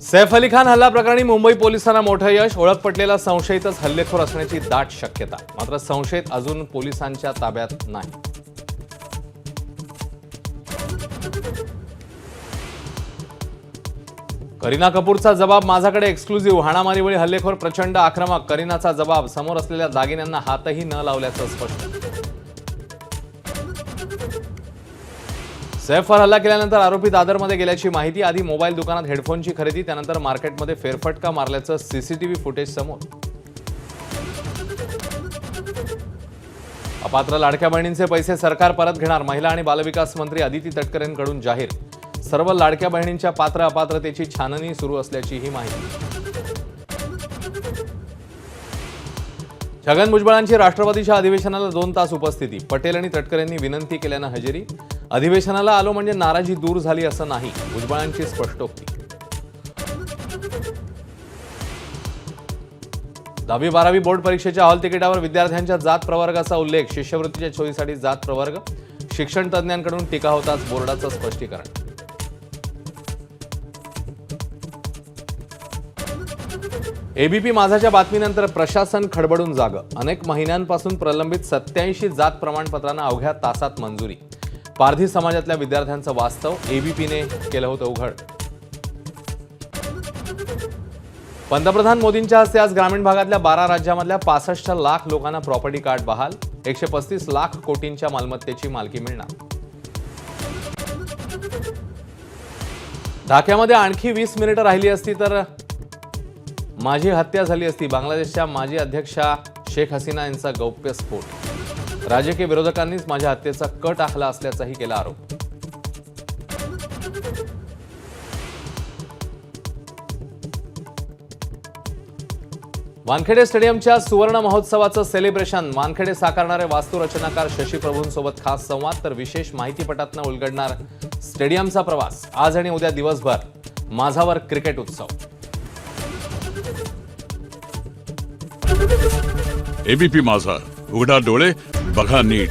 सैफ अली खान हल्ला प्रकरणी मुंबई पोलिसांना मोठं यश. ओळख पटलेला संशयितच हल्लेखोर असण्याची दाट शक्यता. मात्र संशयित अजून पोलिसांच्या ताब्यात नाही. करीना कपूरचा जबाब माझ्याकडे एक्सक्लुझिव्ह. हाणामारीवेळी हल्लेखोर प्रचंड आक्रमक. करीनाचा जबाब समोर असलेल्या दागिन्यांना हातही न लावल्याचं स्पष्ट. सैफवर हल्ला केल्यानंतर आरोपी दादरमध्ये गेल्याची माहिती. आधी मोबाईल दुकानात हेडफोनची खरेदी, त्यानंतर मार्केटमध्ये फेरफटका मारल्याचं सीसीटीव्ही फुटेज समोर. अपात्र लाडक्या बहिणींचे पैसे सरकार परत घेणार. महिला आणि बालविकास मंत्री अदिती तटकरेंकडून जाहीर. सर्व लाडक्या बहिणींच्या पात्र अपात्रतेची छाननी सुरू असल्याचीही माहिती. छगन भुजबळांची राष्ट्रवादीच्या अधिवेशनाला 2 तास उपस्थिती. पटेल आणि तटकरेंनी विनंती केल्यानं हजेरी. अधिवेशनाला आलो म्हणजे नाराजी दूर झाली असं नाही, भुजबळांची स्पष्टोक्ती. 10वी-12वी बोर्ड परीक्षेच्या हॉल तिकिटावर विद्यार्थ्यांच्या जात प्रवर्गाचा उल्लेख. शिष्यवृत्तीच्या सोयीसाठी जात प्रवर्ग. शिक्षण तज्ज्ञांकडून टीका होताच बोर्डाचं स्पष्टीकरण. एबीपी माझाच्या बातमीनंतर प्रशासन खडबडून जागं. अनेक महिन्यांपासून प्रलंबित 87 जात प्रमाणपत्रांना अवघ्या तासात मंजुरी. पारधी समाजातल्या विद्यार्थ्यांचं वास्तव एबीपीने केलं होतं उघड. पंतप्रधान मोदींच्या हस्ते आज ग्रामीण भागातल्या 12 राज्यांमधल्या 65 लाख लोकांना प्रॉपर्टी कार्ड बहाल. 135 लाख कोटींच्या मालमत्तेची मालकी मिळणार. ढाक्यामध्ये आणखी 20 मिनिटं राहिली असती तर माझी हत्या झाली असती. बांगलादेशच्या माजी अध्यक्षा शेख हसीना यांचा गौप्यस्फोट. राजकीय विरोधकांनीच माझ्या हत्येचा कट आखला असल्याचाही केला आरोप. वानखेडे स्टेडियमच्या सुवर्ण महोत्सवाचं सेलिब्रेशन. वानखेडे साकारणारे वास्तुरचनाकार शशी प्रभूंसोबत खास संवाद, तर विशेष माहितीपटातनं उलगडणार स्टेडियमचा प्रवास. आज आणि उद्या दिवसभर माझावर क्रिकेट उत्सव. एबीपी माझा, उघडा डोळे बघा नीट.